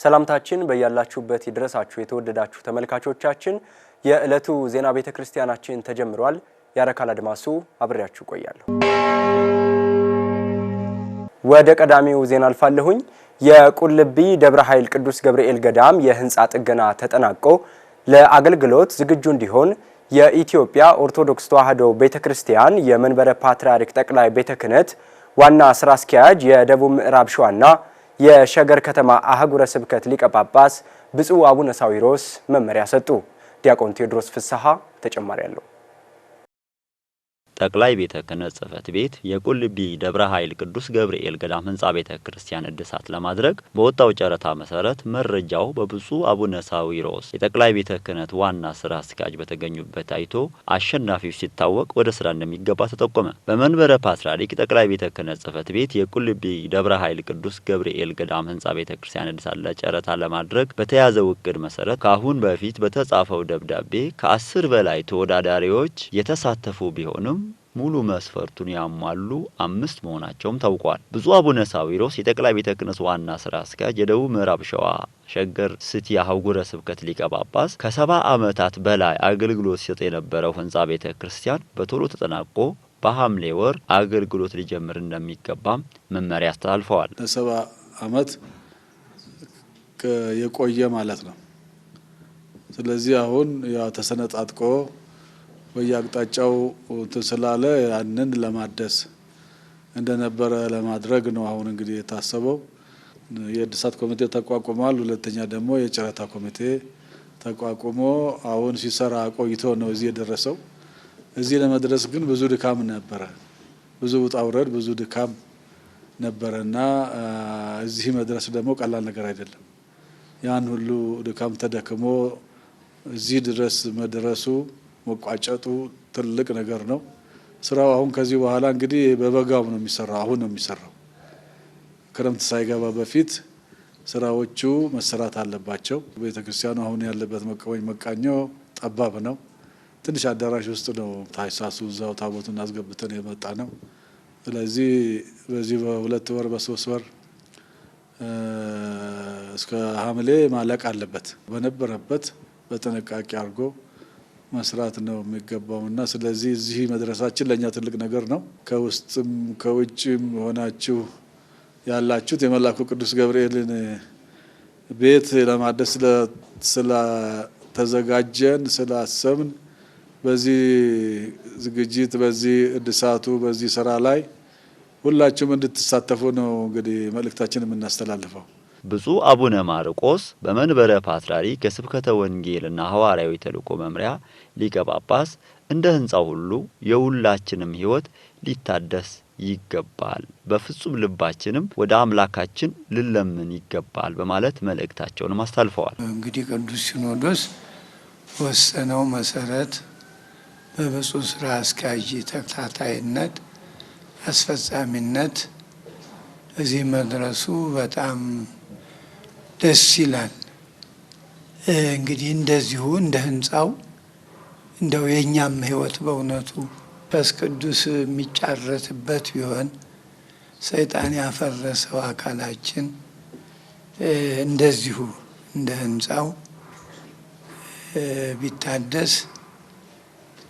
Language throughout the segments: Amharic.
ሰላምታችን በያላችሁበት ይድረሳችሁ የተወደዳችሁ ተመልካቾቻችን የዕለቱ ዜና ቤተክርስቲያናችን ተጀምሯል። ያረካል አድማሱ አብሬያችሁ ቆያለሁ። ወደ ቀዳሚው ዜና አልፋለሁኝ። የቁልቢ ደብረ ኃይል ቅዱስ ገብርኤል ገዳም የህንጻ ጥገና ተጠናቆ ለአገልግሎት ዝግጁ እንዲሆን የኢትዮጵያ ኦርቶዶክስ ተዋሕዶ ቤተክርስቲያን የመንበረ ፓትርያርክ ጠቅላይ ቤተ ክህነት ዋና ስራ አስኪያጅ የደቡብ ምዕራብ ሸዋና የሸገር ከተማ አህጉረ ስብከት ሊቀ ጳጳስ ብፁዕ አቡነ ሳዊሮስ መመሪያ ሰጡ። ዲያቆን ቴዎድሮስ ፍስሐ ተጨማሪ ያለው ጠቅላይ ቤተ ክህነት ጽሕፈት ቤት የቁልቢ ደብረ ኃይል ቅዱስ ገብርኤል ገዳም ህንጻ ቤተ ክርስቲያን እድሳት ለማድረግ በወጣው ጨረታ መሰረት መረጃው በብፁዕ አቡነ ሳዊሮስ የጠቅላይ ቤተ ክህነት ዋና ስራ አስኪያጅ በተገኙበት አይቶ አሸናፊው ሲታወቅ ወደ ስራ እንደሚገባ ተጠቆመ። በመንበረ ፓትርያርክ ጠቅላይ ቤተ ክህነት ጽሕፈት ቤት የቁልቢ ደብረ ኃይል ቅዱስ ገብርኤል ገዳም ህንጻ ቤተ ክርስቲያን እድሳት ለጨረታ ለማድረግ በተያዘው እቅድ መሰረት ካሁን በፊት በተጻፈው ደብዳቤ ከ10 በላይ ተወዳዳሪዎች የተሳተፉ ቢሆንም ሙሉ መስፈርቱን ያሟሉ 5 መሆናቸውም ታውቋል። ብፁዕ አቡነ ሳዊሮስ የጠቅላይ ቤተ ክህነት ዋና ስራ አስኪያጅ የደቡብ ምዕራብ ሸዋ ሸገር ሲቲ አህጉረ ስብከት ሊቀ ጳጳስ ከ70 ዓመታት በላይ አገልግሎት ሲሰጥ የነበረው ህንጻ ቤተ ክርስቲያን በቶሎ ተጠናቆ በሐምሌ ወር አገልግሎት ሊጀምር እንደሚገባም መመሪያ አስተላልፈዋል። 70 ዓመት የቆየ ማለት ነው። ስለዚህ አሁን ያው ተሰነጣጥቆ በየአቅጣጫው ተስላለ ያንን ለማደስ እንደነበረ ለማድረግ ነው። አሁን እንግዲህ የታሰበው የእድሳት ኮሚቴ ተቋቁሟል። ሁለተኛ ደግሞ የጨረታ ኮሚቴ ተቋቁሞ አሁን ሲሰራ ቆይቶ ነው እዚህ የደረሰው። እዚህ ለመድረስ ግን ብዙ ድካም ነበረ፣ ብዙ ውጣ ውረድ፣ ብዙ ድካም ነበረና እዚህ መድረስ ደግሞ ቀላል ነገር አይደለም። ያን ሁሉ ድካም ተደክሞ እዚህ ድረስ መድረሱ መቋጨቱ ትልቅ ነገር ነው። ስራው አሁን ከዚህ በኋላ እንግዲህ በበጋው ነው የሚሰራው። አሁን ነው የሚሰራው። ክረምት ሳይገባ በፊት ስራዎቹ መሰራት አለባቸው። ቤተክርስቲያኑ አሁን ያለበት መቃኛው ጠባብ ነው። ትንሽ አዳራሽ ውስጥ ነው ታይሳሱ እዛው ታቦቱን አስገብተን የመጣ ነው። ስለዚህ በዚህ በ2 ወር በ3 ወር እስከ ሐምሌ ማለቅ አለበት። በነበረበት በጥንቃቄ አድርጎ መስራት ነው የሚገባውና ስለዚህ እዚህ መድረሳችን ለኛ ትልቅ ነገር ነው። ከውስጥም ከውጭም ሆናችሁ ያላችሁት የመላኩ ቅዱስ ገብርኤልን ቤት ለማደስ ስለተዘጋጀን ስላሰብን በዚህ ዝግጅት በዚህ እድሳቱ በዚህ ስራ ላይ ሁላችሁም እንድትሳተፉ ነው እንግዲህ መልእክታችንን የምናስተላልፈው። ብፁዕ አቡነ ማርቆስ በመንበረ ፓትርያርክ የስብከተ ወንጌልና ሐዋርያዊ ተልእኮ መምሪያ ሊቀ ጳጳስ እንደ ህንጻው ሁሉ የሁላችንም ህይወት ሊታደስ ይገባል፣ በፍጹም ልባችንም ወደ አምላካችን ልለምን ይገባል በማለት መልእክታቸውን አስተላልፈዋል። እንግዲህ ቅዱስ ሲኖዶስ ወሰነው መሰረት በብፁዕ ስራ አስኪያጅ ተከታታይነት አስፈጻሚነት እዚህ መድረሱ በጣም ደስ ይላል። እንግዲህ እንደዚሁ እንደ ህንጻው እንደው የኛም ህይወት በእውነቱ መንፈስ ቅዱስ የሚጫረትበት ቢሆን ሰይጣን ያፈረሰው አካላችን እንደዚሁ እንደ ህንጻው ቢታደስ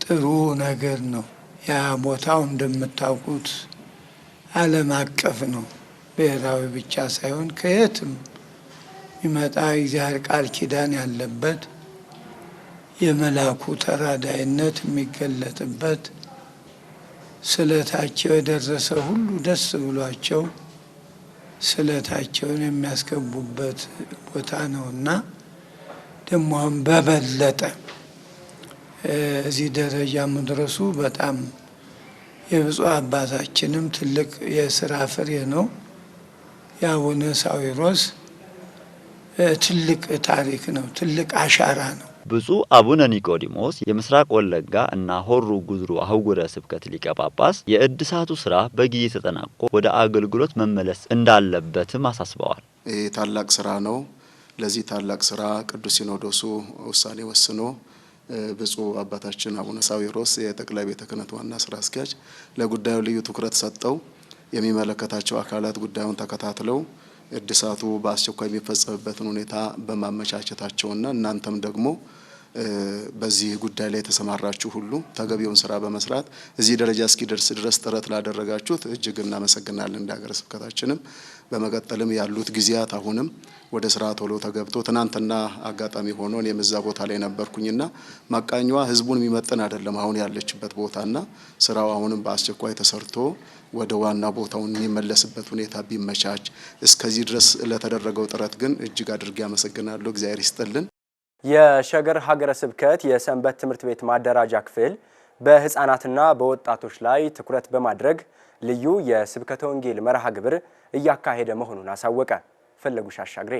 ጥሩ ነገር ነው። ያ ቦታው እንደምታውቁት ዓለም አቀፍ ነው። ብሔራዊ ብቻ ሳይሆን ከየትም ይመጣ እግዚአብሔር ቃል ኪዳን ያለበት የመላኩ ተራዳይነት የሚገለጥበት ስለታቸው የደረሰ ሁሉ ደስ ብሏቸው ስለታቸውን የሚያስገቡበት ቦታ ነውና ደሞም በበለጠ እዚህ ደረጃ መድረሱ በጣም የብፁዕ አባታችንም ትልቅ የሥራ ፍሬ ነው። የአቡነ ሳዊሮስ ትልቅ ታሪክ ነው፣ ትልቅ አሻራ ነው። ብፁዕ አቡነ ኒቆዲሞስ የምስራቅ ወለጋ እና ሆሩ ጉድሩ አህጉረ ስብከት ሊቀ ጳጳስ የእድሳቱ ስራ በጊዜ ተጠናቆ ወደ አገልግሎት መመለስ እንዳለበትም አሳስበዋል። ይህ ታላቅ ስራ ነው። ለዚህ ታላቅ ስራ ቅዱስ ሲኖዶሱ ውሳኔ ወስኖ ብፁዕ አባታችን አቡነ ሳዊሮስ የጠቅላይ ቤተ ክህነት ዋና ስራ አስኪያጅ ለጉዳዩ ልዩ ትኩረት ሰጠው የሚመለከታቸው አካላት ጉዳዩን ተከታትለው እድሳቱ በአስቸኳይ የሚፈጸምበትን ሁኔታ በማመቻቸታቸውና እናንተም ደግሞ በዚህ ጉዳይ ላይ የተሰማራችሁ ሁሉ ተገቢውን ስራ በመስራት እዚህ ደረጃ እስኪደርስ ድረስ ጥረት ላደረጋችሁት እጅግ እናመሰግናለን እንደ ሀገረ ስብከታችንም። በመቀጠልም ያሉት ጊዜያት አሁንም ወደ ስራ ቶሎ ተገብቶ ትናንትና አጋጣሚ ሆኖ እኔም እዛ ቦታ ላይ ነበርኩኝና ማቃኛዋ ህዝቡን የሚመጥን አይደለም አሁን ያለችበት ቦታና ስራው አሁንም በአስቸኳይ ተሰርቶ ወደ ዋና ቦታው የሚመለስበት ሁኔታ ቢመቻች። እስከዚህ ድረስ ለተደረገው ጥረት ግን እጅግ አድርጌ አመሰግናለሁ። እግዚአብሔር ይስጥልን። የሸገር ሀገረ ስብከት የሰንበት ትምህርት ቤት ማደራጃ ክፍል በህፃናትና በወጣቶች ላይ ትኩረት በማድረግ ልዩ የስብከተ ወንጌል መርሃ ግብር እያካሄደ መሆኑን አሳወቀ። ፈለጉሽ አሻግሬ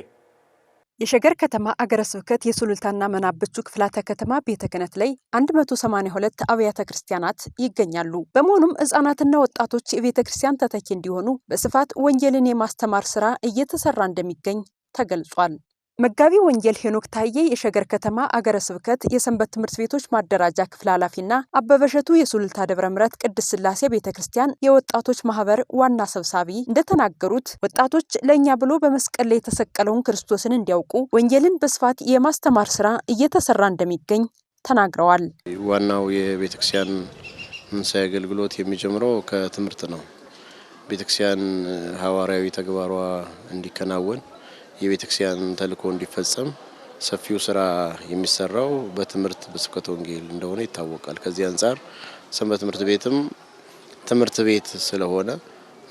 የሸገር ከተማ አገረ ስብከት የሱሉልታና መናብቹ ክፍላተ ከተማ ቤተ ክህነት ላይ 182 አብያተ ክርስቲያናት ይገኛሉ። በመሆኑም ህፃናትና ወጣቶች የቤተ ክርስቲያን ተተኪ እንዲሆኑ በስፋት ወንጌልን የማስተማር ስራ እየተሰራ እንደሚገኝ ተገልጿል። መጋቢ ወንጌል ሄኖክ ታዬ የሸገር ከተማ አገረ ስብከት የሰንበት ትምህርት ቤቶች ማደራጃ ክፍል ኃላፊና አበበሸቱ የሱሉልታ ደብረ ምሕረት ቅድስት ሥላሴ ቤተክርስቲያን የወጣቶች ማህበር ዋና ሰብሳቢ እንደተናገሩት ወጣቶች ለኛ ብሎ በመስቀል ላይ የተሰቀለውን ክርስቶስን እንዲያውቁ ወንጌልን በስፋት የማስተማር ስራ እየተሰራ እንደሚገኝ ተናግረዋል። ዋናው የቤተክርስቲያን መንፈሳዊ አገልግሎት የሚጀምረው ከትምህርት ነው። ቤተክርስቲያን ሐዋርያዊ ተግባሯ እንዲከናወን የቤተክርስቲያን ተልእኮ እንዲፈጸም ሰፊው ስራ የሚሰራው በትምህርት በስብከተ ወንጌል እንደሆነ ይታወቃል። ከዚህ አንፃር ሰንበት ትምህርት ቤትም ትምህርት ቤት ስለሆነ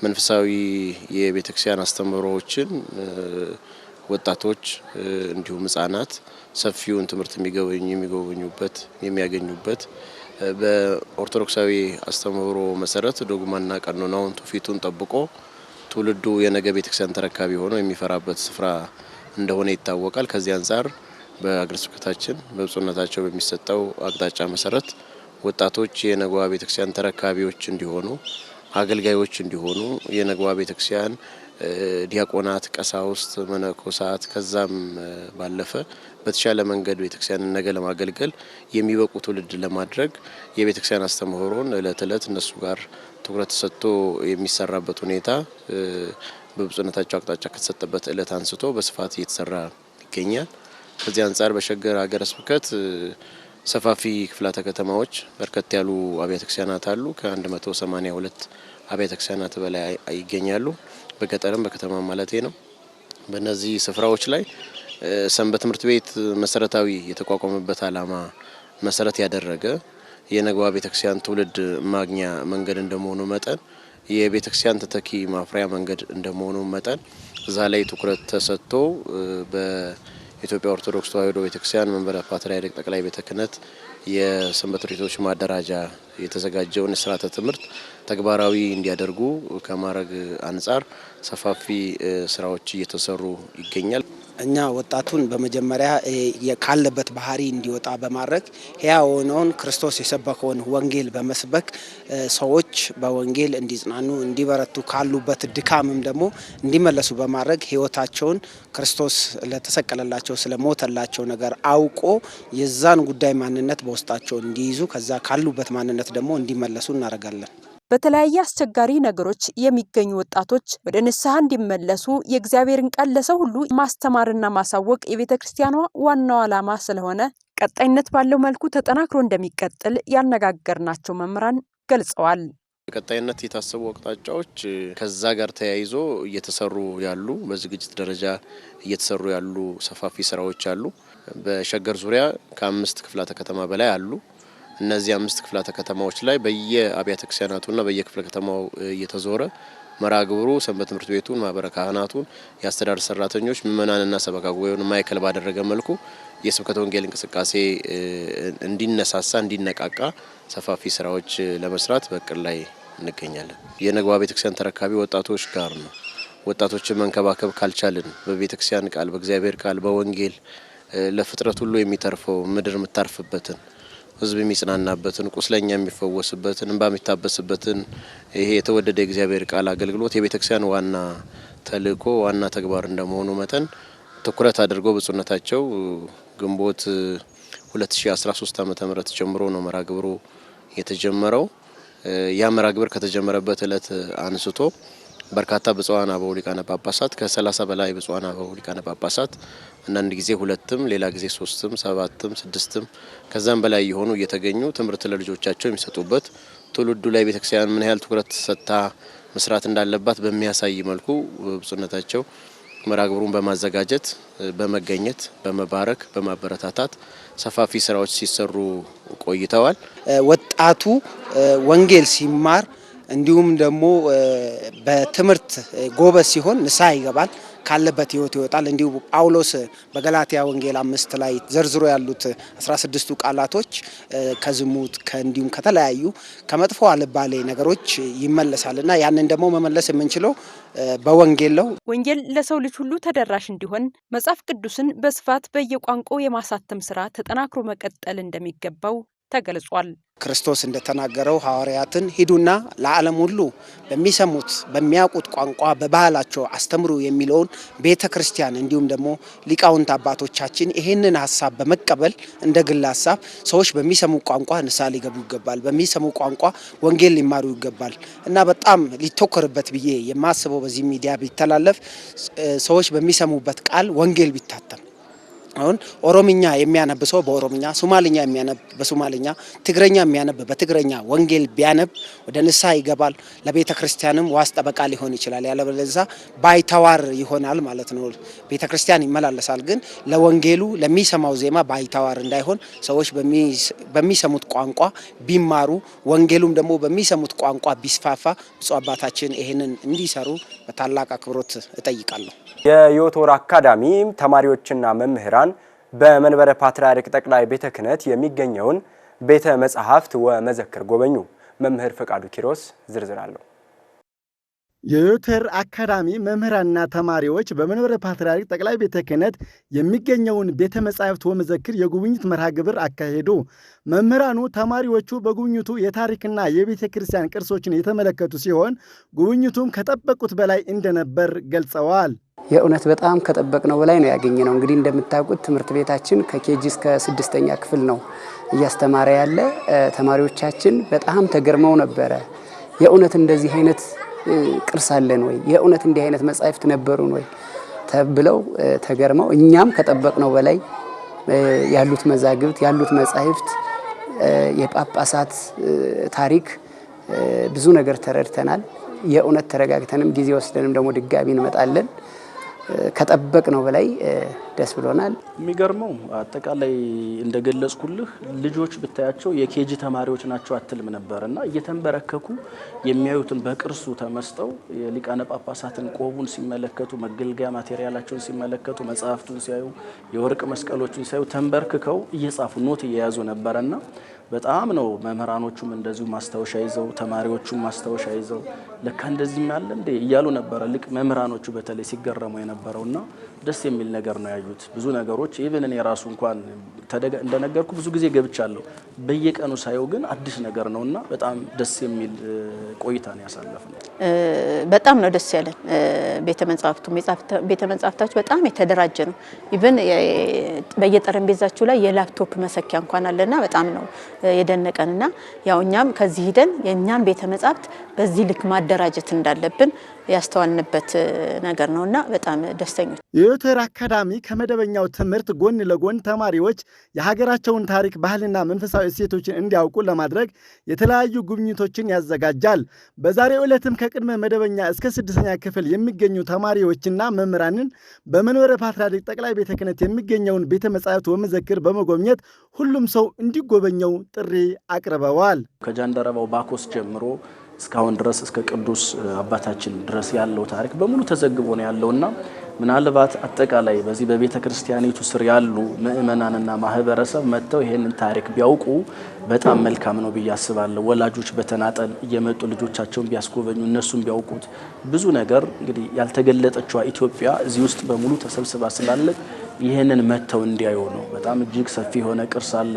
መንፈሳዊ የቤተክርስቲያን አስተምህሮዎችን ወጣቶች እንዲሁም ህፃናት ሰፊውን ትምህርት የሚጎበኙበት የሚያገኙበት በኦርቶዶክሳዊ አስተምህሮ መሰረት ዶግማና ቀኖናውን ትውፊቱን ጠብቆ ትውልዱ የነገ ቤተክርስቲያን ተረካቢ ሆኖ የሚፈራበት ስፍራ እንደሆነ ይታወቃል። ከዚህ አንፃር በአገረ ስብከታችን በብፁዕነታቸው በሚሰጠው አቅጣጫ መሰረት ወጣቶች የነገዋ ቤተክርስቲያን ተረካቢዎች እንዲሆኑ አገልጋዮች እንዲሆኑ የነገዋ ቤተክርስቲያን ዲያቆናት፣ ቀሳውስት፣ መነኮሳት ከዛም ባለፈ በተሻለ መንገድ ቤተክርስቲያንን ነገ ለማገልገል የሚበቁ ትውልድ ለማድረግ የቤተክርስቲያን አስተምህሮን እለት እለት እነሱ ጋር ትኩረት ሰጥቶ የሚሰራበት ሁኔታ በብፁዕነታቸው አቅጣጫ ከተሰጠበት እለት አንስቶ በስፋት እየተሰራ ይገኛል። ከዚህ አንፃር በሸገር ሀገረ ስብከት ሰፋፊ ክፍላተ ከተማዎች በርከት ያሉ አብያተ ክርስቲያናት አሉ። ከ182 አብያተ ክርስቲያናት በላይ ይገኛሉ። በገጠርም በከተማ ማለት ነው። በእነዚህ ስፍራዎች ላይ ሰንበት ትምህርት ቤት መሰረታዊ የተቋቋመበት ዓላማ መሰረት ያደረገ የነገዋ ቤተክርስቲያን ትውልድ ማግኛ መንገድ እንደመሆኑ መጠን የቤተክርስቲያን ተተኪ ማፍሪያ መንገድ እንደመሆኑ መጠን እዛ ላይ ትኩረት ተሰጥቶ በኢትዮጵያ ኦርቶዶክስ ተዋሕዶ ቤተክርስቲያን መንበረ ፓትርያርክ ጠቅላይ ቤተ ክህነት የሰንበት ትምህርት ቤቶች ማደራጃ የተዘጋጀውን ስርዓተ ትምህርት ተግባራዊ እንዲያደርጉ ከማድረግ አንጻር ሰፋፊ ስራዎች እየተሰሩ ይገኛል። እኛ ወጣቱን በመጀመሪያ ካለበት ባህሪ እንዲወጣ በማድረግ ሕያው የሆነውን ክርስቶስ የሰበከውን ወንጌል በመስበክ ሰዎች በወንጌል እንዲጽናኑ እንዲበረቱ ካሉበት ድካምም ደግሞ እንዲመለሱ በማድረግ ሕይወታቸውን ክርስቶስ ለተሰቀለላቸው ስለሞተላቸው ነገር አውቆ የዛን ጉዳይ ማንነት በውስጣቸው እንዲይዙ ከዛ ካሉበት ማንነት ደግሞ እንዲመለሱ እናደርጋለን። በተለያየ አስቸጋሪ ነገሮች የሚገኙ ወጣቶች ወደ ንስሐ እንዲመለሱ የእግዚአብሔርን ቃል ለሰው ሁሉ ማስተማርና ማሳወቅ የቤተ ክርስቲያኗ ዋናው ዓላማ ስለሆነ ቀጣይነት ባለው መልኩ ተጠናክሮ እንደሚቀጥል ያነጋገርናቸው መምህራን ገልጸዋል። ቀጣይነት የታሰቡ አቅጣጫዎች ከዛ ጋር ተያይዞ እየተሰሩ ያሉ በዝግጅት ደረጃ እየተሰሩ ያሉ ሰፋፊ ስራዎች አሉ። በሸገር ዙሪያ ከ5 ክፍላተ ከተማ በላይ አሉ። እነዚህ 5 ክፍላተ ከተማዎች ላይ በየአብያተ ክርስቲያናቱና በየክፍለ ከተማው እየተዞረ መርሃ ግብሩ ሰንበት ትምህርት ቤቱን፣ ማህበረ ካህናቱን፣ የአስተዳደር ሰራተኞች፣ ምእመናንና ሰበካ ጉባኤውን ማዕከል ባደረገ መልኩ የስብከተ ወንጌል እንቅስቃሴ እንዲነሳሳ እንዲነቃቃ ሰፋፊ ስራዎች ለመስራት በቅድ ላይ እንገኛለን። የነገዋ ቤተክርስቲያን ተረካቢ ወጣቶች ጋር ነው። ወጣቶችን መንከባከብ ካልቻልን በቤተክርስቲያን ቃል፣ በእግዚአብሔር ቃል፣ በወንጌል ለፍጥረት ሁሉ የሚተርፈው ምድር የምታርፍበትን ህዝብ የሚጽናናበትን ቁስለኛ የሚፈወስበትን እንባ የሚታበስበትን ይሄ የተወደደ የእግዚአብሔር ቃል አገልግሎት የቤተክርስቲያን ዋና ተልእኮ ዋና ተግባር እንደመሆኑ መጠን ትኩረት አድርገው ብፁዕነታቸው ግንቦት 2013 ዓ.ም ጀምሮ ነው መርሃ ግብሩ የተጀመረው። ያ መርሃ ግብር ከተጀመረበት እለት አንስቶ በርካታ ብፁዓን አበው ሊቃነ ጳጳሳት ከ30 በላይ ብፁዓን አበው ሊቃነ ጳጳሳት አንዳንድ ጊዜ 2ም ሌላ ጊዜ 3ም 7ም 6ም ከዛም በላይ የሆኑ እየተገኙ ትምህርት ለልጆቻቸው የሚሰጡበት ትውልዱ ላይ ቤተክርስቲያን ምን ያህል ትኩረት ሰጥታ መስራት እንዳለባት በሚያሳይ መልኩ ብፁዕነታቸው መርሃ ግብሩን በማዘጋጀት በመገኘት በመባረክ በማበረታታት ሰፋፊ ስራዎች ሲሰሩ ቆይተዋል። ወጣቱ ወንጌል ሲማር እንዲሁም ደግሞ በትምህርት ጎበዝ ሲሆን ንስሐ ይገባል፣ ካለበት ህይወት ይወጣል። እንዲሁ ጳውሎስ በገላትያ ወንጌል 5 ላይ ዘርዝሮ ያሉት 16ቱ ቃላቶች ከዝሙት እንዲሁም ከተለያዩ ከመጥፎ አልባሌ ነገሮች ይመለሳልና ያንን ደግሞ መመለስ የምንችለው በወንጌል ነው። ወንጌል ለሰው ልጅ ሁሉ ተደራሽ እንዲሆን መጽሐፍ ቅዱስን በስፋት በየቋንቋው የማሳተም ስራ ተጠናክሮ መቀጠል እንደሚገባው ተገልጿል። ክርስቶስ እንደተናገረው ሐዋርያትን ሂዱና ለዓለም ሁሉ በሚሰሙት በሚያውቁት ቋንቋ በባህላቸው አስተምሩ የሚለውን ቤተክርስቲያን እንዲሁም ደግሞ ሊቃውንት አባቶቻችን ይሄንን ሐሳብ በመቀበል እንደ ግል ሐሳብ ሰዎች በሚሰሙ ቋንቋ ንስሐ ሊገቡ ይገባል፣ በሚሰሙ ቋንቋ ወንጌል ሊማሩ ይገባል እና በጣም ሊተኮርበት ብዬ የማስበው በዚህ ሚዲያ ቢተላለፍ ሰዎች በሚሰሙበት ቃል ወንጌል ቢታተም አሁን ኦሮምኛ የሚያነብ ሰው በኦሮምኛ፣ ሶማሊኛ የሚያነብ በሶማሊኛ፣ ትግረኛ የሚያነብ በትግረኛ ወንጌል ቢያነብ ወደ ንስሐ ይገባል። ለቤተ ክርስቲያንም ዋስ ጠበቃ ሊሆን ይችላል። ያለበለዚያ ባይተዋር ይሆናል ማለት ነው። ቤተ ክርስቲያን ይመላለሳል፣ ግን ለወንጌሉ ለሚሰማው ዜማ ባይተዋር እንዳይሆን ሰዎች በሚሰሙት ቋንቋ ቢማሩ ወንጌሉም ደግሞ በሚሰሙት ቋንቋ ቢስፋፋ ብፁዕ አባታችን ይሄንን እንዲሰሩ በታላቅ አክብሮት እጠይቃለሁ። የዮቶር አካዳሚ ተማሪዎችና መምህራን በመንበረ ፓትርያርክ ጠቅላይ ቤተ ክህነት የሚገኘውን ቤተ መጻሕፍት ወመዘክር ጎበኙ። መምህር ፈቃዱ ኪሮስ ዝርዝር አለው። የዮቶር አካዳሚ መምህራንና ተማሪዎች በመንበረ ፓትርያርክ ጠቅላይ ቤተ ክህነት የሚገኘውን ቤተ መጻሕፍት ወመዘክር የጉብኝት መርሃ ግብር አካሄዱ። መምህራኑ ተማሪዎቹ በጉብኝቱ የታሪክና የቤተ ክርስቲያን ቅርሶችን የተመለከቱ ሲሆን ጉብኝቱም ከጠበቁት በላይ እንደነበር ገልጸዋል። የእውነት በጣም ከጠበቅነው በላይ ነው ያገኘነው። እንግዲህ እንደምታውቁት ትምህርት ቤታችን ከኬጂ እስከ 6ኛ ክፍል ነው እያስተማረ ያለ። ተማሪዎቻችን በጣም ተገርመው ነበረ። የእውነት እንደዚህ አይነት ቅርስ አለን ወይ? የእውነት እንዲህ አይነት መጻሕፍት ነበሩን ወይ ተብለው ተገርመው እኛም ከጠበቅነው በላይ ያሉት መዛግብት ያሉት መጻሕፍት የጳጳሳት ታሪክ ብዙ ነገር ተረድተናል። የእውነት ተረጋግተንም ጊዜ ወስደንም ደግሞ ድጋሚ እንመጣለን። ከጠበቅነው በላይ ደስ ብሎናል። የሚገርመው አጠቃላይ እንደገለጽኩልህ ልጆች ብታያቸው የኬጂ ተማሪዎች ናቸው አትልም ነበርና እየተንበረከኩ የሚያዩትን በቅርሱ ተመስጠው የሊቃነ ጳጳሳትን ቆቡን ሲመለከቱ፣ መገልገያ ማቴሪያላቸውን ሲመለከቱ፣ መጽሐፍቱን ሲያዩ፣ የወርቅ መስቀሎችን ሲያዩ ተንበርክከው እየጻፉ ኖት እየያዙ ነበርና በጣም ነው መምህራኖቹም እንደዚሁ ማስታወሻ ይዘው ተማሪዎቹም ማስታወሻ ይዘው ለካ እንደዚህ ያለ እንዴ እያሉ ነበር። ልክ መምህራኖቹ በተለይ ሲገረሙ የነበረውና ደስ የሚል ነገር ነው ያዩት። ብዙ ነገሮች ኢቭን እኔ ራሱ እንኳን እንደነገርኩ ብዙ ጊዜ ገብቻለሁ። በየቀኑ ሳየው ግን አዲስ ነገር ነውና በጣም ደስ የሚል ቆይታ ነው ያሳለፍነው። በጣም ነው ደስ ያለን። ቤተ መጻሕፍታችሁ በጣም የተደራጀ ነው። ኢቭን በየጠረጴዛችሁ ላይ የላፕቶፕ መሰኪያ እንኳን አለና በጣም ነው የደነቀንና ያው እኛም ከዚህ ሄደን የኛን ቤተ መጻሕፍት በዚህ ልክ ማደራጀት እንዳለብን ያስተዋልንበት ነገር ነውና በጣም ደስተኞች። የዮቶር አካዳሚ ከመደበኛው ትምህርት ጎን ለጎን ተማሪዎች የሀገራቸውን ታሪክ፣ ባህልና መንፈሳዊ እሴቶችን እንዲያውቁ ለማድረግ የተለያዩ ጉብኝቶችን ያዘጋጃል። በዛሬው ዕለትም ከቅድመ መደበኛ እስከ 6ኛ ክፍል የሚገኙ ተማሪዎችና መምህራንን በመንበረ ፓትርያርክ ጠቅላይ ቤተ ክህነት የሚገኘውን ቤተ መጻሕፍት ወመዘክር በመጎብኘት ሁሉም ሰው እንዲጎበኘው ጥሪ አቅርበዋል። ከጃንደረባው ባኮስ ጀምሮ እስካሁን ድረስ እስከ ቅዱስ አባታችን ድረስ ያለው ታሪክ በሙሉ ተዘግቦ ነው ያለውና ምናልባት አጠቃላይ በዚህ በቤተ ክርስቲያኒቱ ስር ያሉ ምእመናንና ማህበረሰብ መጥተው ይሄንን ታሪክ ቢያውቁ በጣም መልካም ነው ብዬ አስባለሁ። ወላጆች በተናጠል እየመጡ ልጆቻቸውን ቢያስጎበኙ እነሱም ቢያውቁት ብዙ ነገር እንግዲህ ያልተገለጠችዋ ኢትዮጵያ እዚህ ውስጥ በሙሉ ተሰብስባ ስላለ ይሄንን መጥተው እንዲያዩ ነው። በጣም እጅግ ሰፊ የሆነ ቅርስ አለ።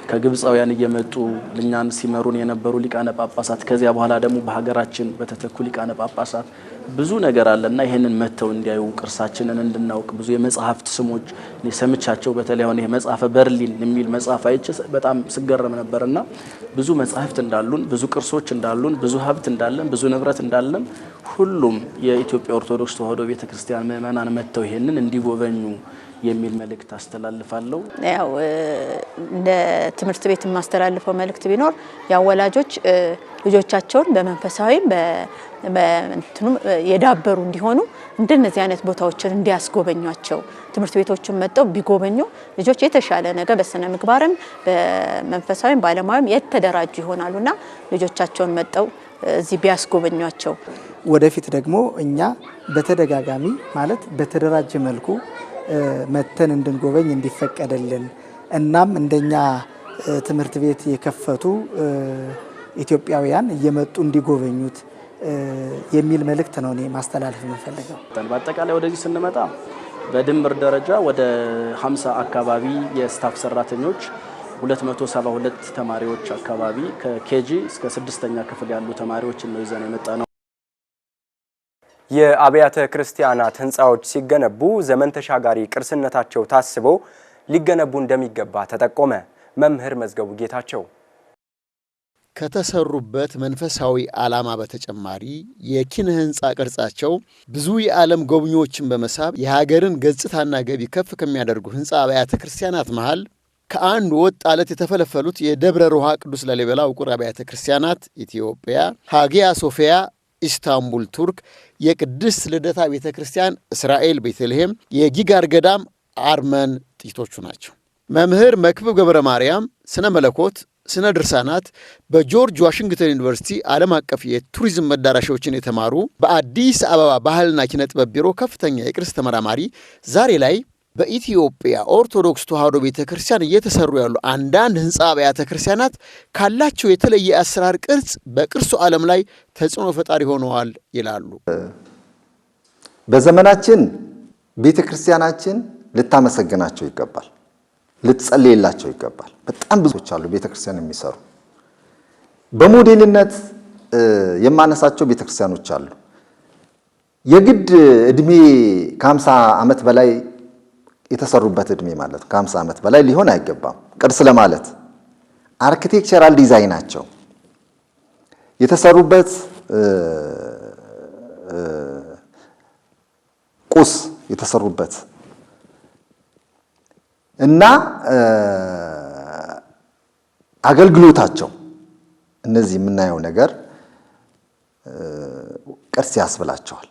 ከግብፃውያን እየመጡ ልኛን ሲመሩን የነበሩ ሊቃነ ጳጳሳት ከዚያ በኋላ ደግሞ በሀገራችን በተተኩ ሊቃነ ጳጳሳት ብዙ ነገር አለና ይሄንን መተው እንዲያዩ ቅርሳችንን እንድናውቅ ብዙ የመጽሐፍት ስሞች ሰምቻቸው በተለይ አሁን ይሄ መጽሐፈ በርሊን የሚል መጽሐፍ አይቼ በጣም ስገረም ነበርና ብዙ መጽሐፍት እንዳሉን፣ ብዙ ቅርሶች እንዳሉን፣ ብዙ ሀብት እንዳለን፣ ብዙ ንብረት እንዳለን ሁሉም የኢትዮጵያ ኦርቶዶክስ ተዋሕዶ ቤተክርስቲያን ምእመናን መጥተው ይሄንን እንዲጎበኙ የሚል መልእክት አስተላልፋለሁ። ያው እንደ ትምህርት ቤት ማስተላልፈው መልእክት ቢኖር ያው ወላጆች ልጆቻቸውን በመንፈሳዊም በእንትኑም የዳበሩ እንዲሆኑ እንደነዚህ አይነት ቦታዎችን እንዲያስጎበኟቸው ትምህርት ቤቶችን መጥተው ቢጎበኙ ልጆች የተሻለ ነገር በስነ ምግባርም በመንፈሳዊም ባለማዊም የተደራጁ ይሆናሉና ልጆቻቸውን መጥተው እዚህ ቢያስጎበኟቸው ወደፊት ደግሞ እኛ በተደጋጋሚ ማለት በተደራጀ መልኩ መተን እንድንጎበኝ እንዲፈቀደልን እናም እንደኛ ትምህርት ቤት የከፈቱ ኢትዮጵያውያን እየመጡ እንዲጎበኙት የሚል መልእክት ነው እኔ ማስተላለፍ የምፈልገው። በአጠቃላይ ወደዚህ ስንመጣ በድምር ደረጃ ወደ 50 አካባቢ የስታፍ ሰራተኞች 272 ተማሪዎች አካባቢ ከኬጂ እስከ 6ኛ ክፍል ያሉ ተማሪዎች ነው ይዘን የመጣ ነው። የአብያተ ክርስቲያናት ህንጻዎች ሲገነቡ ዘመን ተሻጋሪ ቅርስነታቸው ታስቦ ሊገነቡ እንደሚገባ ተጠቆመ። መምህር መዝገቡ ጌታቸው ከተሰሩበት መንፈሳዊ ዓላማ በተጨማሪ የኪነ ህንጻ ቅርጻቸው ብዙ የዓለም ጎብኚዎችን በመሳብ የሀገርን ገጽታና ገቢ ከፍ ከሚያደርጉ ህንጻ አብያተ ክርስቲያናት መሃል ከአንድ ወጥ አለት የተፈለፈሉት የደብረ ሮሃ ቅዱስ ላሊበላ ውቁር አብያተ ክርስቲያናት ኢትዮጵያ፣ ሃጊያ ሶፊያ ኢስታንቡል ቱርክ፣ የቅድስት ልደታ ቤተ ክርስቲያን እስራኤል ቤተልሔም፣ የጊጋር ገዳም አርመን ጥቂቶቹ ናቸው። መምህር መክብብ ገብረ ማርያም ስነ መለኮት ስነ ድርሳናት በጆርጅ ዋሽንግተን ዩኒቨርሲቲ ዓለም አቀፍ የቱሪዝም መዳረሻዎችን የተማሩ በአዲስ አበባ ባህልና ኪነ ጥበብ ቢሮ ከፍተኛ የቅርስ ተመራማሪ ዛሬ ላይ በኢትዮጵያ ኦርቶዶክስ ተዋሕዶ ቤተክርስቲያን እየተሰሩ ያሉ አንዳንድ ህንጻ አብያተ ክርስቲያናት ካላቸው የተለየ አሰራር ቅርጽ በቅርሱ ዓለም ላይ ተጽዕኖ ፈጣሪ ሆነዋል ይላሉ። በዘመናችን ቤተክርስቲያናችን ልታመሰግናቸው ይገባል፣ ልትጸልይላቸው ይገባል። በጣም ብዙዎች አሉ ቤተክርስቲያን የሚሰሩ። በሞዴልነት የማነሳቸው ቤተክርስቲያኖች አሉ። የግድ እድሜ ከ50 ዓመት በላይ የተሰሩበት እድሜ ማለት ከ50 ዓመት በላይ ሊሆን አይገባም። ቅርስ ለማለት አርኪቴክቸራል ዲዛይናቸው የተሰሩበት ቁስ የተሰሩበት እና አገልግሎታቸው እነዚህ የምናየው ነገር ቅርስ ያስብላቸዋል።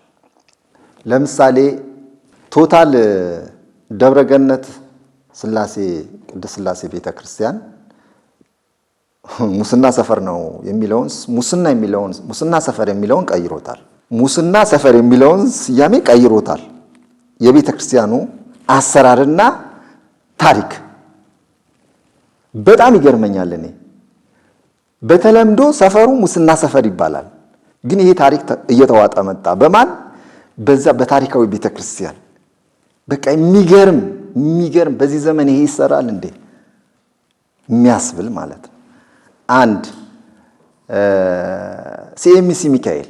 ለምሳሌ ቶታል ደብረገነት ስላሴ ቅድስት ስላሴ ቤተክርስቲያን ሙስና ሰፈር ነው የሚለውን ሙስና ሰፈር የሚለውን ቀይሮታል። ሙስና ሰፈር የሚለውን ስያሜ ቀይሮታል። የቤተክርስቲያኑ አሰራርና ታሪክ በጣም ይገርመኛል። እኔ በተለምዶ ሰፈሩ ሙስና ሰፈር ይባላል፣ ግን ይሄ ታሪክ እየተዋጠ መጣ። በማን? በዛ በታሪካዊ ቤተክርስቲያን። በቃ የሚገርም በዚህ ዘመን ይሄ ይሰራል እንዴ የሚያስብል ማለት ነው። አንድ ሲኤምሲ ሚካኤል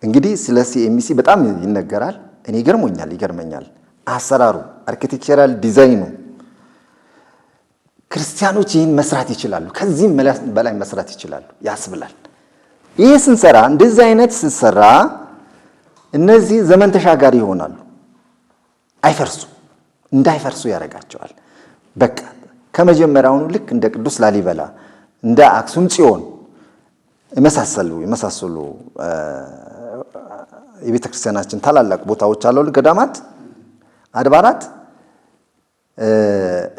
እንግዲህ ስለ ሲኤምሲ በጣም ይነገራል። እኔ ይገርመኛል አሰራሩ፣ አርኪቴክቸራል ዲዛይኑ። ክርስቲያኖች ይህን መስራት ይችላሉ፣ ከዚህም በላይ መስራት ይችላሉ ያስብላል። ይህ ስንሰራ እንደዚህ አይነት ስንሰራ እነዚህ ዘመን ተሻጋሪ ይሆናሉ፣ እንዳይፈርሱ ያደርጋቸዋል። በቃ ከመጀመሪያውኑ ልክ እንደ ቅዱስ ላሊበላ እንደ አክሱም ጽዮን የመሳሰሉ የቤተክርስቲያናችን ታላላቅ ቦታዎች አሉ፣ ገዳማት፣ አድባራት።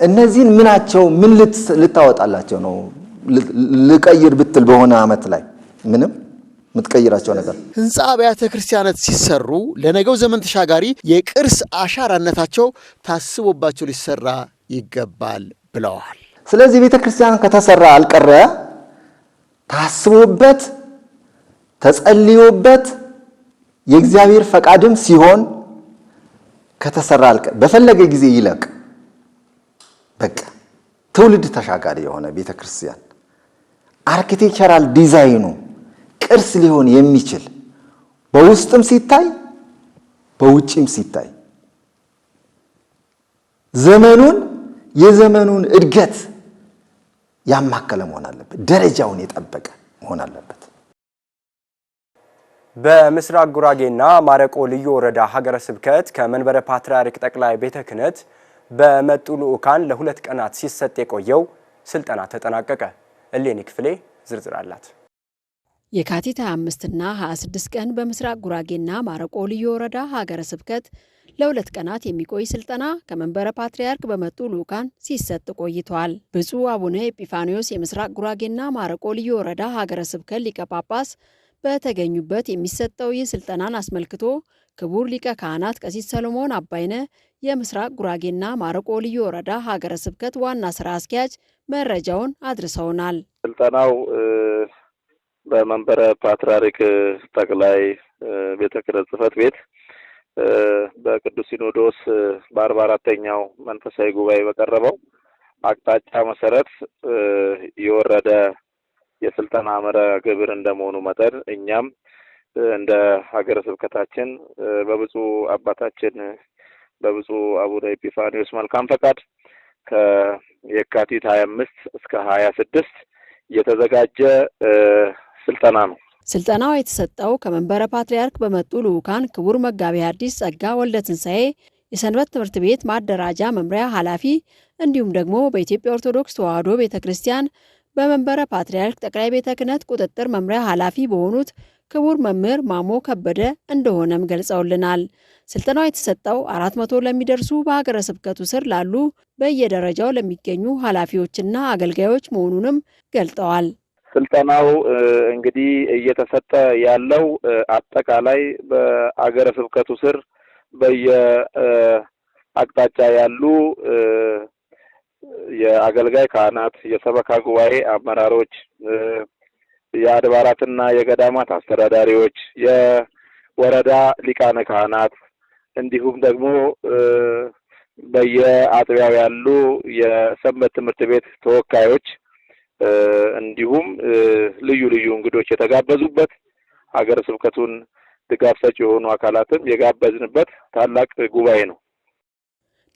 እነዚህን ምናቸው ምን ልታወጣላቸው ነው? ልቀይር ብትል በሆነ ዓመት ላይ ምንም ምትቀይራቸው ነገር። ህንጻ አብያተ ክርስቲያናት ሲሰሩ ለነገው ዘመን ተሻጋሪ የቅርስ አሻራነታቸው ታስቦባቸው ሊሰራ ይገባል ብለዋል። ስለዚህ ቤተክርስቲያን ከተሰራ አልቀረ ታስቦበት ተጸልዮበት የእግዚአብሔር ፈቃድም ሲሆን ከተሰራ አልቀረ በፈለገ ጊዜ ይለቅ። በቃ ትውልድ ተሻጋሪ የሆነ ቤተክርስቲያን አርኪቴክቸራል ዲዛይኑ ቅርስ ሊሆን የሚችል በውስጥም ሲታይ በውጭም ሲታይ የዘመኑን እድገት ያማከለ መሆን አለበት። ደረጃውን የጠበቀ መሆን አለበት። በምስራቅ ጉራጌና ማረቆ ልዩ ወረዳ ሀገረ ስብከት ከመንበረ ፓትርያርክ ጠቅላይ ቤተ ክህነት በመጡ ልዑካን ለ2 ቀናት ሲሰጥ የቆየው ስልጠና ተጠናቀቀ። እሌኒ ክፍሌ ዝርዝር አላት። የካቲት 25 እና 26 ቀን በምስራቅ ጉራጌና ማረቆ ልዩ ወረዳ ሀገረ ስብከት ለ2 ቀናት የሚቆይ ስልጠና ከመንበረ ፓትርያርክ በመጡ ልዑካን ሲሰጥ ቆይቷል። ብፁዕ አቡነ ኤጲፋኒዮስ የምስራቅ ጉራጌና ማረቆ ልዩ ወረዳ ሀገረ ስብከት ሊቀ ጳጳስ በተገኙበት የሚሰጠው ይህ ስልጠናን አስመልክቶ ክቡር ሊቀ ካህናት ቀሲስ ሰሎሞን አባይነ የምስራቅ ጉራጌና ማረቆ ልዩ ወረዳ ሀገረ ስብከት ዋና ስራ አስኪያጅ መረጃውን አድርሰውናል። ስልጠናው በመንበረ ፓትርያርክ ጠቅላይ ቤተ ክህነት ጽሕፈት ቤት በቅዱስ ሲኖዶስ በ44ኛው መንፈሳዊ ጉባኤ በቀረበው አቅጣጫ መሰረት የወረደ የስልጠና መርሃ ግብር እንደመሆኑ መጠን እኛም እንደ ሀገረ ስብከታችን በብፁዕ አባታችን በብፁዕ አቡነ ኤጲፋኒዮስ መልካም ፈቃድ ከየካቲት 25 እስከ 26 የተዘጋጀ ስልጠና ነው። ስልጠናው የተሰጠው ከመንበረ ፓትርያርክ በመጡ ልዑካን ክቡር መጋቤ ሐዲስ ጸጋ ወልደ ትንሳኤ የሰንበት ትምህርት ቤት ማደራጃ መምሪያ ኃላፊ እንዲሁም ደግሞ በኢትዮጵያ ኦርቶዶክስ ተዋሕዶ ቤተክርስቲያን በመንበረ ፓትርያርክ ጠቅላይ ቤተ ክህነት ቁጥጥር መምሪያ ኃላፊ በሆኑት ክቡር መምህር ማሞ ከበደ እንደሆነም ገልጸውልናል። ስልጠናው የተሰጠው 400 ለሚደርሱ በሀገረ ስብከቱ ስር ላሉ በየደረጃው ለሚገኙ ኃላፊዎችና አገልጋዮች መሆኑንም ገልጠዋል። ስልጠናው እንግዲህ እየተሰጠ ያለው አጠቃላይ በአገረ ስብከቱ ስር በየአቅጣጫ ያሉ የአገልጋይ ካህናት፣ የሰበካ ጉባኤ አመራሮች፣ የአድባራትና የገዳማት አስተዳዳሪዎች፣ የወረዳ ሊቃነ ካህናት እንዲሁም ደግሞ በየአጥቢያው ያሉ የሰንበት ትምህርት ቤት ተወካዮች እንዲሁም ልዩ ልዩ እንግዶች የተጋበዙበት ሀገረ ስብከቱን ድጋፍ ሰጪ የሆኑ አካላትም የጋበዝንበት ታላቅ ጉባኤ ነው።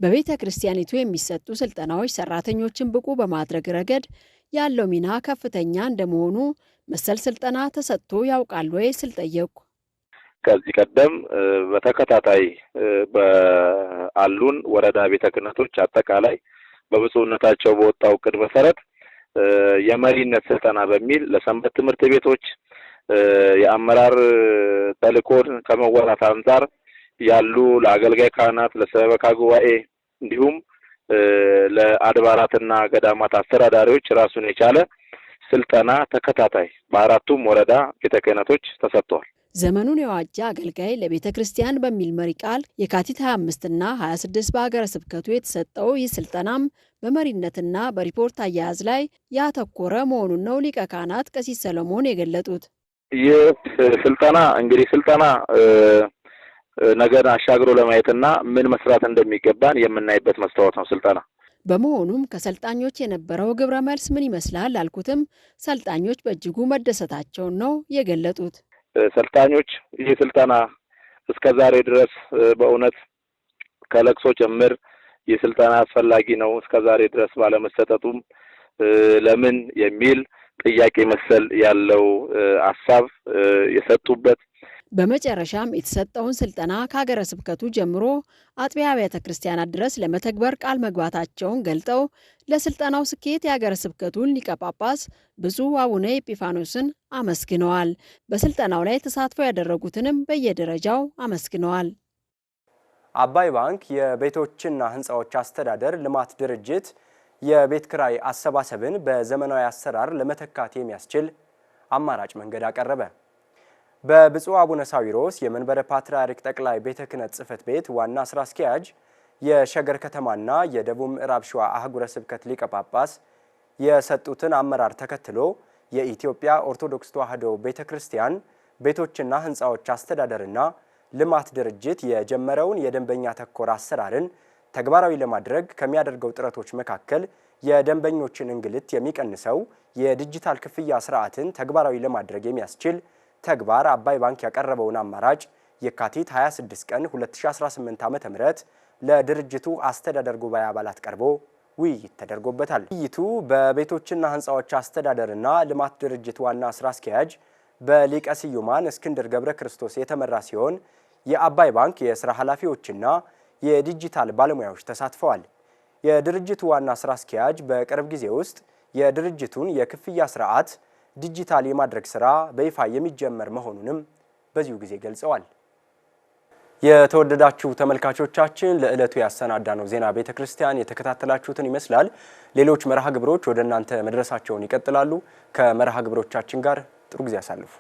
በቤተ ክርስቲያኒቱ የሚሰጡ ስልጠናዎች ሰራተኞችን ብቁ በማድረግ ረገድ ያለው ሚና ከፍተኛ እንደመሆኑ መሰል ስልጠና ተሰጥቶ ያውቃል ወይ ስል ጠየቁ። ከዚህ ቀደም በተከታታይ በአሉን ወረዳ ቤተ ክህነቶች አጠቃላይ በብፁዕነታቸው በወጣው ዕቅድ መሰረት የመሪነት ስልጠና በሚል ለሰንበት ትምህርት ቤቶች የአመራር ተልዕኮን ከመወጣት አንጻር ያሉ ለአገልጋይ ካህናት፣ ለሰበካ ጉባኤ እንዲሁም ለአድባራትና ገዳማት አስተዳዳሪዎች ራሱን የቻለ ስልጠና ተከታታይ በአራቱም ወረዳ ቤተ ክህነቶች ተሰጥቷል። ዘመኑን የዋጀ አገልጋይ ለቤተ ክርስቲያን በሚል መሪ ቃል የካቲት 25 እና 26 በሀገረ ስብከቱ የተሰጠው ይህ ስልጠናም በመሪነትና በሪፖርት አያያዝ ላይ ያተኮረ መሆኑን ነው ሊቀ ካህናት ቀሲስ ሰሎሞን የገለጡት። ይህ ስልጠና እንግዲህ ነገን አሻግሮ ለማየትና ምን መስራት እንደሚገባን የምናይበት መስታወት ነው ስልጠና። በመሆኑም ከሰልጣኞች የነበረው ግብረ መልስ ምን ይመስላል አልኩትም። ሰልጣኞች በእጅጉ መደሰታቸውን ነው የገለጡት። ሰልጣኞች ይህ ስልጠና እስከዛሬ ድረስ በእውነት ከለቅሶ ጭምር ይህ ስልጠና አስፈላጊ ነው እስከዛሬ ድረስ ባለመሰጠቱም ለምን የሚል ጥያቄ መሰል ያለው ሐሳብ የሰጡበት። በመጨረሻም የተሰጠውን ስልጠና ከሀገረ ስብከቱ ጀምሮ አጥቢያ አብያተ ክርስቲያናት ድረስ ለመተግበር ቃል መግባታቸውን ገልጠው ለስልጠናው ስኬት የሀገረ ስብከቱን ሊቀ ጳጳስ ብፁዕ አቡነ ኤጲፋኖስን አመስግነዋል። በስልጠናው ላይ ተሳትፎ ያደረጉትንም በየደረጃው አመስግነዋል። አባይ ባንክ የቤቶችና ሕንፃዎች አስተዳደር ልማት ድርጅት የቤት ክራይ አሰባሰብን በዘመናዊ አሰራር ለመተካት የሚያስችል አማራጭ መንገድ አቀረበ። በብፁዕ አቡነ ሳዊሮስ የመንበረ ፓትርያርክ ጠቅላይ ቤተ ክህነት ጽሕፈት ቤት ዋና ስራ አስኪያጅ የሸገር ከተማና የደቡብ ምዕራብ ሸዋ አህጉረ ስብከት ሊቀ ጳጳስ የሰጡትን አመራር ተከትሎ የኢትዮጵያ ኦርቶዶክስ ተዋሕዶ ቤተ ክርስቲያን ቤቶችና ሕንፃዎች አስተዳደርና ልማት ድርጅት የጀመረውን የደንበኛ ተኮር አሰራርን ተግባራዊ ለማድረግ ከሚያደርገው ጥረቶች መካከል የደንበኞችን እንግልት የሚቀንሰው የዲጂታል ክፍያ ስርዓትን ተግባራዊ ለማድረግ የሚያስችል ተግባር አባይ ባንክ ያቀረበውን አማራጭ የካቲት 26 ቀን 2018 ዓ.ም ለድርጅቱ አስተዳደር ጉባኤ አባላት ቀርቦ ውይይት ተደርጎበታል። ውይይቱ በቤቶችና ሕንፃዎች አስተዳደርና ልማት ድርጅት ዋና ስራ አስኪያጅ በሊቀ ስዩማን እስክንድር ገብረ ክርስቶስ የተመራ ሲሆን የአባይ ባንክ የስራ ኃላፊዎችና የዲጂታል ባለሙያዎች ተሳትፈዋል። የድርጅቱ ዋና ስራ አስኪያጅ በቅርብ ጊዜ ውስጥ የድርጅቱን የክፍያ ስርዓት ዲጂታል የማድረግ ስራ በይፋ የሚጀመር መሆኑንም በዚሁ ጊዜ ገልጸዋል። የተወደዳችሁ ተመልካቾቻችን ለዕለቱ ያሰናዳነው ዜና ቤተክርስቲያን የተከታተላችሁትን ይመስላል። ሌሎች መርሃ ግብሮች ወደ እናንተ መድረሳቸውን ይቀጥላሉ። ከመርሃ ግብሮቻችን ጋር ጥሩ ጊዜ ያሳልፉ።